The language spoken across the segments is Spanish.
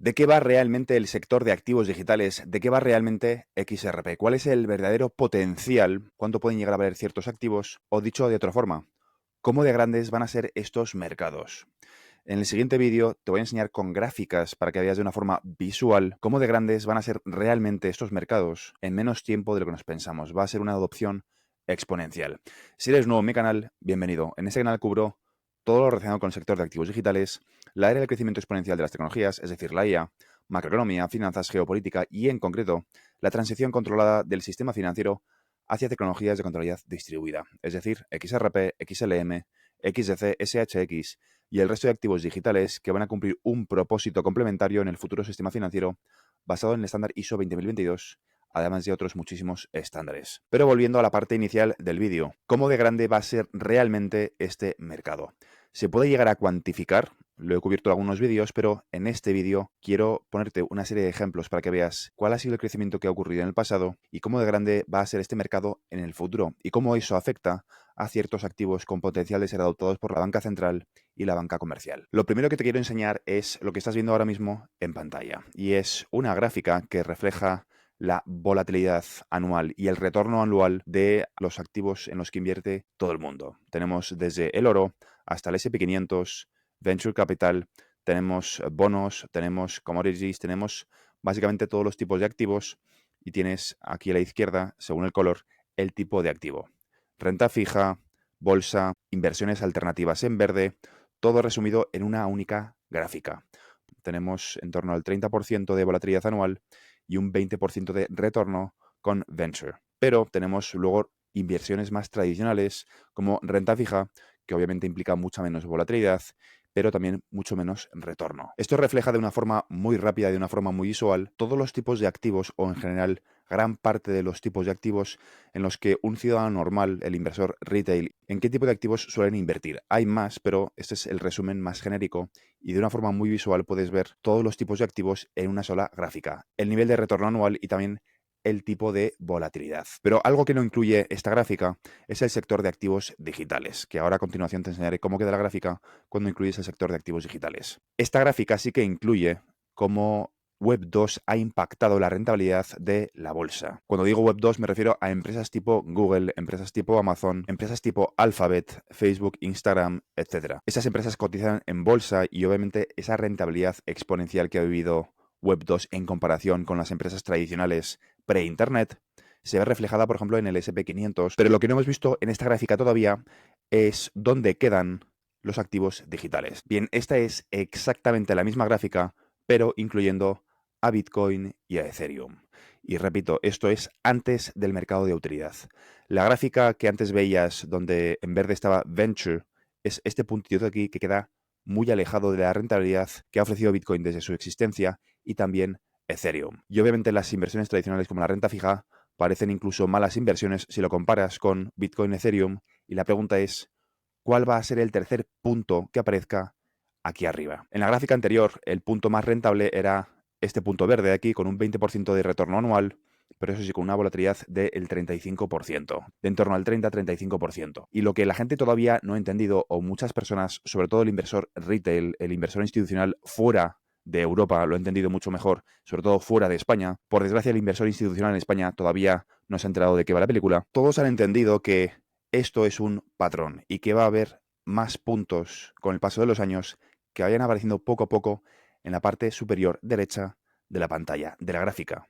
¿De qué va realmente el sector de activos digitales? ¿De qué va realmente XRP? ¿Cuál es el verdadero potencial? ¿Cuánto pueden llegar a valer ciertos activos? O dicho de otra forma, ¿cómo de grandes van a ser estos mercados? En el siguiente vídeo te voy a enseñar con gráficas para que veas de una forma visual cómo de grandes van a ser realmente estos mercados en menos tiempo de lo que nos pensamos. Va a ser una adopción exponencial. Si eres nuevo en mi canal, bienvenido. En este canal cubro todo lo relacionado con el sector de activos digitales, la era del crecimiento exponencial de las tecnologías, es decir, la IA, macroeconomía, finanzas, geopolítica y, en concreto, la transición controlada del sistema financiero hacia tecnologías de contabilidad distribuida, es decir, XRP, XLM, XDC, SHX y el resto de activos digitales que van a cumplir un propósito complementario en el futuro sistema financiero basado en el estándar ISO 20022, además de otros muchísimos estándares. Pero volviendo a la parte inicial del vídeo, ¿cómo de grande va a ser realmente este mercado? Se puede llegar a cuantificar, lo he cubierto en algunos vídeos, pero en este vídeo quiero ponerte una serie de ejemplos para que veas cuál ha sido el crecimiento que ha ocurrido en el pasado y cómo de grande va a ser este mercado en el futuro y cómo eso afecta a ciertos activos con potencial de ser adoptados por la banca central y la banca comercial. Lo primero que te quiero enseñar es lo que estás viendo ahora mismo en pantalla y es una gráfica que refleja la volatilidad anual y el retorno anual de los activos en los que invierte todo el mundo. Tenemos desde el oro hasta el SP500, Venture Capital, tenemos bonos, tenemos commodities, tenemos básicamente todos los tipos de activos y tienes aquí a la izquierda, según el color, el tipo de activo. Renta fija, bolsa, inversiones alternativas en verde, todo resumido en una única gráfica. Tenemos en torno al 30% de volatilidad anual y un 20% de retorno con Venture. Pero tenemos luego inversiones más tradicionales como renta fija, que obviamente implica mucha menos volatilidad, pero también mucho menos retorno. Esto refleja de una forma muy rápida y de una forma muy visual todos los tipos de activos o en general gran parte de los tipos de activos en los que un ciudadano normal, el inversor retail, en qué tipo de activos suelen invertir. Hay más, pero este es el resumen más genérico y de una forma muy visual puedes ver todos los tipos de activos en una sola gráfica, el nivel de retorno anual y también el tipo de volatilidad. Pero algo que no incluye esta gráfica es el sector de activos digitales, que ahora a continuación te enseñaré cómo queda la gráfica cuando incluyes el sector de activos digitales. Esta gráfica sí que incluye cómo Web2 ha impactado la rentabilidad de la bolsa. Cuando digo Web2 me refiero a empresas tipo Google, empresas tipo Amazon, empresas tipo Alphabet, Facebook, Instagram, etc. Esas empresas cotizan en bolsa y obviamente esa rentabilidad exponencial que ha vivido Web2 en comparación con las empresas tradicionales pre-Internet se ve reflejada, por ejemplo, en el SP500. Pero lo que no hemos visto en esta gráfica todavía es dónde quedan los activos digitales. Bien, esta es exactamente la misma gráfica, pero incluyendo a Bitcoin y a Ethereum. Y repito, esto es antes del mercado de utilidad. La gráfica que antes veías, donde en verde estaba Venture, es este puntito de aquí que queda muy alejado de la rentabilidad que ha ofrecido Bitcoin desde su existencia y también Ethereum. Y obviamente las inversiones tradicionales como la renta fija parecen incluso malas inversiones si lo comparas con Bitcoin, Ethereum, y la pregunta es, ¿cuál va a ser el tercer punto que aparezca aquí arriba? En la gráfica anterior, el punto más rentable era este punto verde de aquí, con un 20% de retorno anual, pero eso sí, con una volatilidad del 35%, de en torno al 30-35%. Y lo que la gente todavía no ha entendido, o muchas personas, sobre todo el inversor retail, el inversor institucional fuera de Europa, lo ha entendido mucho mejor, sobre todo fuera de España. Por desgracia, el inversor institucional en España todavía no se ha enterado de qué va la película. Todos han entendido que esto es un patrón y que va a haber más puntos con el paso de los años que vayan apareciendo poco a poco en la parte superior derecha de la pantalla, de la gráfica.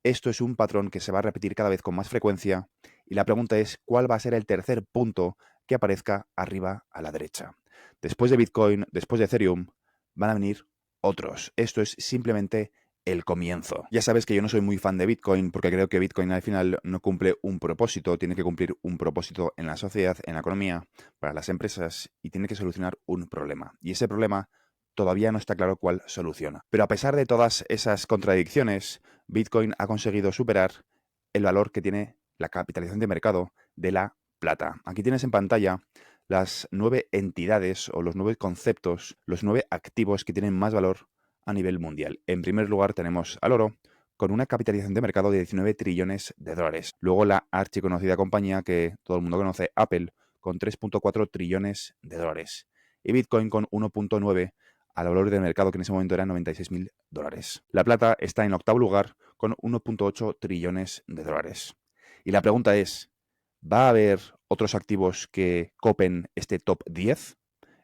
Esto es un patrón que se va a repetir cada vez con más frecuencia y la pregunta es cuál va a ser el tercer punto que aparezca arriba a la derecha. Después de Bitcoin, después de Ethereum, van a venir otros. Esto es simplemente el comienzo. Ya sabes que yo no soy muy fan de Bitcoin porque creo que Bitcoin al final no cumple un propósito, tiene que cumplir un propósito en la sociedad, en la economía, para las empresas y tiene que solucionar un problema. Y ese problema todavía no está claro cuál soluciona. Pero a pesar de todas esas contradicciones, Bitcoin ha conseguido superar el valor que tiene la capitalización de mercado de la plata. Aquí tienes en pantalla las 9 entidades o los 9 conceptos, los 9 activos que tienen más valor a nivel mundial. En primer lugar tenemos al oro, con una capitalización de mercado de 19 trillones de dólares. Luego la archiconocida compañía que todo el mundo conoce, Apple, con 3,4 trillones de dólares. Y Bitcoin con 1,9 al valor del mercado, que en ese momento eran $96.000. La plata está en octavo lugar con 1,8 trillones de dólares. Y la pregunta es, ¿va a haber otros activos que copen este top 10?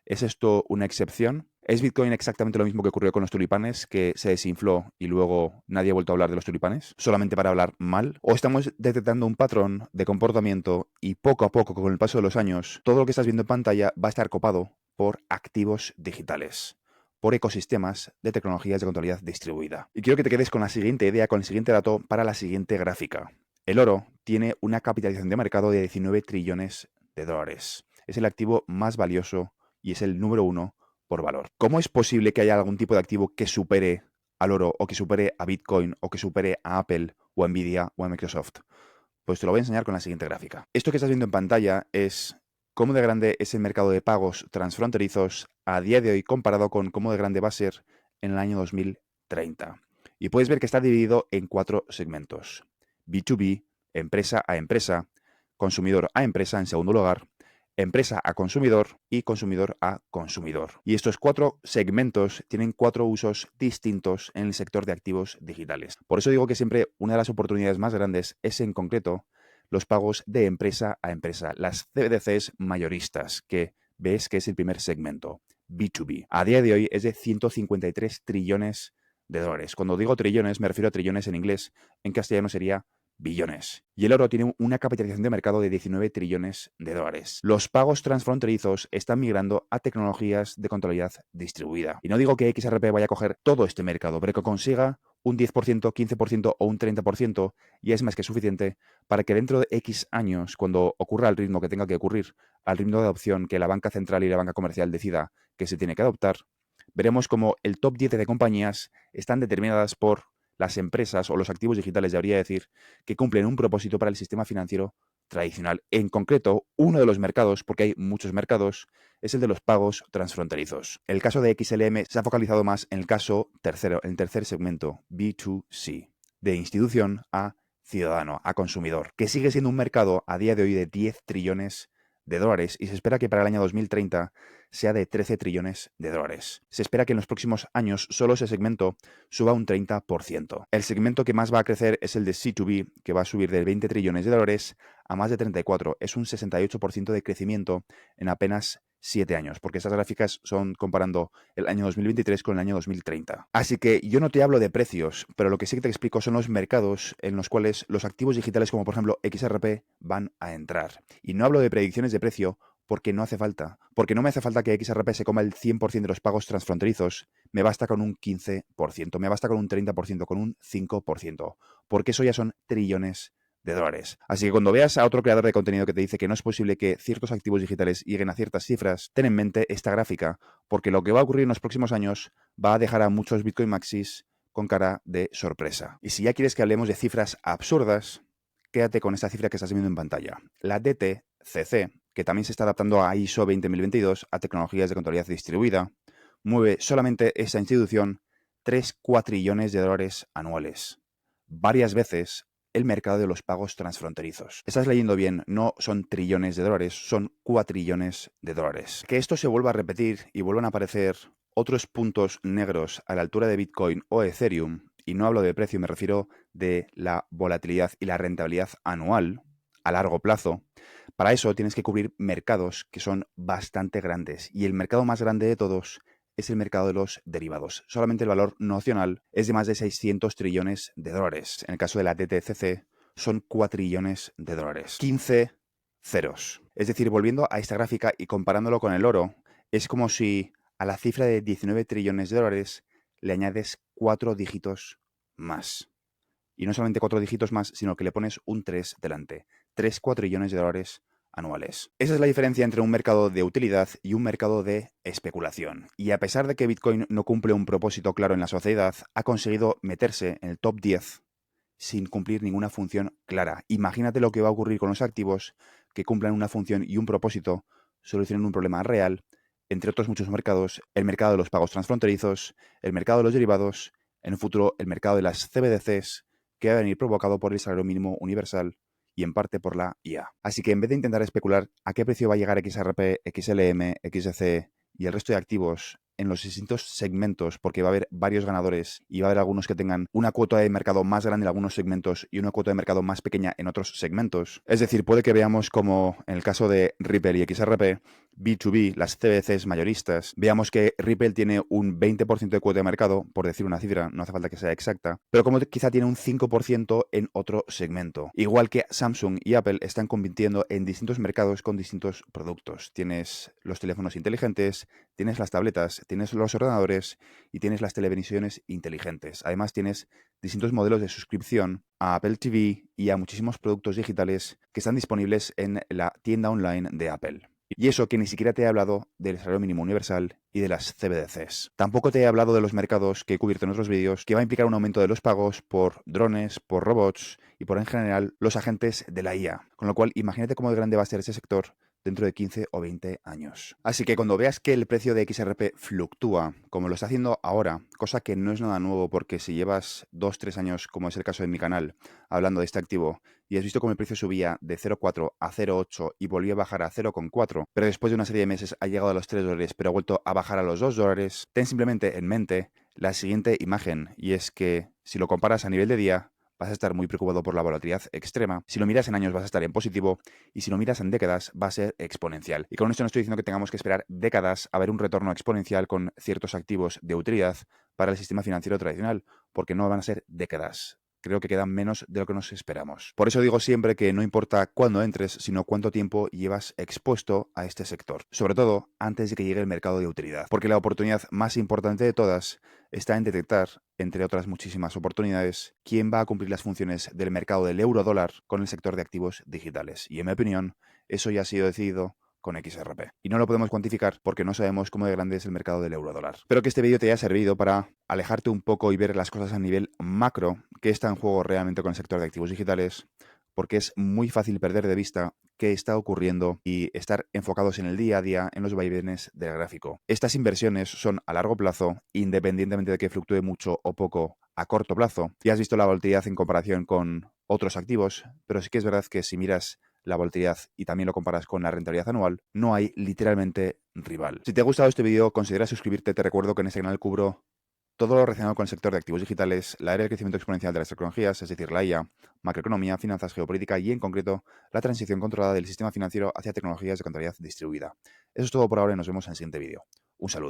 ¿Es esto una excepción? ¿Es Bitcoin exactamente lo mismo que ocurrió con los tulipanes, que se desinfló y luego nadie ha vuelto a hablar de los tulipanes, solamente para hablar mal? ¿O estamos detectando un patrón de comportamiento y poco a poco, con el paso de los años, todo lo que estás viendo en pantalla va a estar copado por activos digitales, por ecosistemas de tecnologías de contabilidad distribuida? Y quiero que te quedes con la siguiente idea, con el siguiente dato para la siguiente gráfica. El oro tiene una capitalización de mercado de 19 trillones de dólares. Es el activo más valioso y es el número 1 por valor. ¿Cómo es posible que haya algún tipo de activo que supere al oro o que supere a Bitcoin o que supere a Apple o a Nvidia o a Microsoft? Pues te lo voy a enseñar con la siguiente gráfica. Esto que estás viendo en pantalla es cómo de grande es el mercado de pagos transfronterizos a día de hoy comparado con cómo de grande va a ser en el año 2030. Y puedes ver que está dividido en 4 segmentos. B2B, empresa a empresa, consumidor a empresa en segundo lugar, empresa a consumidor y consumidor a consumidor. Y estos 4 segmentos tienen 4 usos distintos en el sector de activos digitales. Por eso digo que siempre una de las oportunidades más grandes es en concreto los pagos de empresa a empresa, las CBDCs mayoristas, que ves que es el primer segmento, B2B. A día de hoy es de 153 trillones de dólares. Cuando digo trillones me refiero a trillones en inglés, en castellano sería billones. Y el oro tiene una capitalización de mercado de 19 trillones de dólares. Los pagos transfronterizos están migrando a tecnologías de contabilidad distribuida. Y no digo que XRP vaya a coger todo este mercado, pero que consiga un 10%, 15% o un 30% ya es más que suficiente para que dentro de X años, cuando ocurra al ritmo que tenga que ocurrir, al ritmo de adopción que la banca central y la banca comercial decida que se tiene que adoptar, veremos como el top 10 de compañías están determinadas por las empresas o los activos digitales, debería decir, que cumplen un propósito para el sistema financiero tradicional. En concreto, uno de los mercados, porque hay muchos mercados, es el de los pagos transfronterizos. El caso de XLM se ha focalizado más en el caso tercero, en el tercer segmento, B2C, de institución a ciudadano, a consumidor, que sigue siendo un mercado a día de hoy de 10 trillones de dólares y se espera que para el año 2030 sea de 13 trillones de dólares. Se espera que en los próximos años solo ese segmento suba un 30%. El segmento que más va a crecer es el de C2B, que va a subir de 20 trillones de dólares a más de 34. Es un 68% de crecimiento en apenas 7 años, porque estas gráficas son comparando el año 2023 con el año 2030. Así que yo no te hablo de precios, pero lo que sí que te explico son los mercados en los cuales los activos digitales como por ejemplo XRP van a entrar. Y no hablo de predicciones de precio porque no hace falta. Porque no me hace falta que XRP se coma el 100% de los pagos transfronterizos. Me basta con un 15%, me basta con un 30%, con un 5%. Porque eso ya son trillones de dólares. Así que cuando veas a otro creador de contenido que te dice que no es posible que ciertos activos digitales lleguen a ciertas cifras, ten en mente esta gráfica, porque lo que va a ocurrir en los próximos años va a dejar a muchos Bitcoin Maxis con cara de sorpresa. Y si ya quieres que hablemos de cifras absurdas, quédate con esta cifra que estás viendo en pantalla. La DTCC, que también se está adaptando a ISO 20022, a tecnologías de contabilidad distribuida, mueve solamente esta institución 3 cuatrillones de dólares anuales. Varias veces el mercado de los pagos transfronterizos. Estás leyendo bien, no son trillones de dólares, son cuatrillones de dólares. Que esto se vuelva a repetir y vuelvan a aparecer otros puntos negros a la altura de Bitcoin o Ethereum, y no hablo de precio, me refiero de la volatilidad y la rentabilidad anual a largo plazo. Para eso tienes que cubrir mercados que son bastante grandes, y el mercado más grande de todos es el mercado de los derivados. Solamente el valor nocional es de más de 600 trillones de dólares. En el caso de la DTCC son 4 trillones de dólares. 15 ceros. Es decir, volviendo a esta gráfica y comparándolo con el oro, es como si a la cifra de 19 trillones de dólares le añades 4 dígitos más. Y no solamente 4 dígitos más, sino que le pones un 3 delante. 3 cuatrillones de dólares anuales. Esa es la diferencia entre un mercado de utilidad y un mercado de especulación. Y a pesar de que Bitcoin no cumple un propósito claro en la sociedad, ha conseguido meterse en el top 10 sin cumplir ninguna función clara. Imagínate lo que va a ocurrir con los activos que cumplan una función y un propósito, solucionen un problema real, entre otros muchos mercados, el mercado de los pagos transfronterizos, el mercado de los derivados, en el futuro el mercado de las CBDCs, que va a venir provocado por el salario mínimo universal y en parte por la IA. Así que en vez de intentar especular a qué precio va a llegar XRP, XLM, XC y el resto de activos en los distintos segmentos, porque va a haber varios ganadores y va a haber algunos que tengan una cuota de mercado más grande en algunos segmentos y una cuota de mercado más pequeña en otros segmentos. Es decir, puede que veamos como en el caso de Ripple y XRP, B2B, las CBDCs mayoristas, veamos que Ripple tiene un 20% de cuota de mercado, por decir una cifra, no hace falta que sea exacta, pero como quizá tiene un 5% en otro segmento. Igual que Samsung y Apple están compitiendo en distintos mercados con distintos productos. Tienes los teléfonos inteligentes, tienes las tabletas, tienes los ordenadores y tienes las televisiones inteligentes. Además tienes distintos modelos de suscripción a Apple TV y a muchísimos productos digitales que están disponibles en la tienda online de Apple. Y eso que ni siquiera te he hablado del salario mínimo universal y de las CBDCs. Tampoco te he hablado de los mercados que he cubierto en otros vídeos, que va a implicar un aumento de los pagos por drones, por robots y por en general los agentes de la IA. Con lo cual, imagínate cómo de grande va a ser ese sector dentro de 15 o 20 años. Así que cuando veas que el precio de XRP fluctúa, como lo está haciendo ahora, cosa que no es nada nuevo porque si llevas 2-3 años, como es el caso de mi canal, hablando de este activo, y has visto cómo el precio subía de 0,4 a 0,8 y volvió a bajar a 0,4, pero después de una serie de meses ha llegado a los $3, pero ha vuelto a bajar a los $2, ten simplemente en mente la siguiente imagen, y es que si lo comparas a nivel de día, vas a estar muy preocupado por la volatilidad extrema. Si lo miras en años vas a estar en positivo y si lo miras en décadas va a ser exponencial. Y con esto no estoy diciendo que tengamos que esperar décadas a ver un retorno exponencial con ciertos activos de utilidad para el sistema financiero tradicional, porque no van a ser décadas. Creo que quedan menos de lo que nos esperamos. Por eso digo siempre que no importa cuándo entres, sino cuánto tiempo llevas expuesto a este sector. Sobre todo antes de que llegue el mercado de utilidad. Porque la oportunidad más importante de todas está en detectar, entre otras muchísimas oportunidades, quién va a cumplir las funciones del mercado del euro-dólar con el sector de activos digitales. Y en mi opinión, eso ya ha sido decidido con XRP. Y no lo podemos cuantificar porque no sabemos cómo de grande es el mercado del euro-dólar. Espero que este vídeo te haya servido para alejarte un poco y ver las cosas a nivel macro, qué está en juego realmente con el sector de activos digitales, porque es muy fácil perder de vista qué está ocurriendo y estar enfocados en el día a día en los vaivenes del gráfico. Estas inversiones son a largo plazo, independientemente de que fluctúe mucho o poco a corto plazo. Ya has visto la volatilidad en comparación con otros activos, pero sí que es verdad que si miras la volatilidad y también lo comparas con la rentabilidad anual, no hay literalmente rival. Si te ha gustado este vídeo, considera suscribirte. Te recuerdo que en este canal cubro todo lo relacionado con el sector de activos digitales, la era del crecimiento exponencial de las tecnologías, es decir, la IA, macroeconomía, finanzas, geopolítica y, en concreto, la transición controlada del sistema financiero hacia tecnologías de contabilidad distribuida. Eso es todo por ahora y nos vemos en el siguiente vídeo. Un saludo.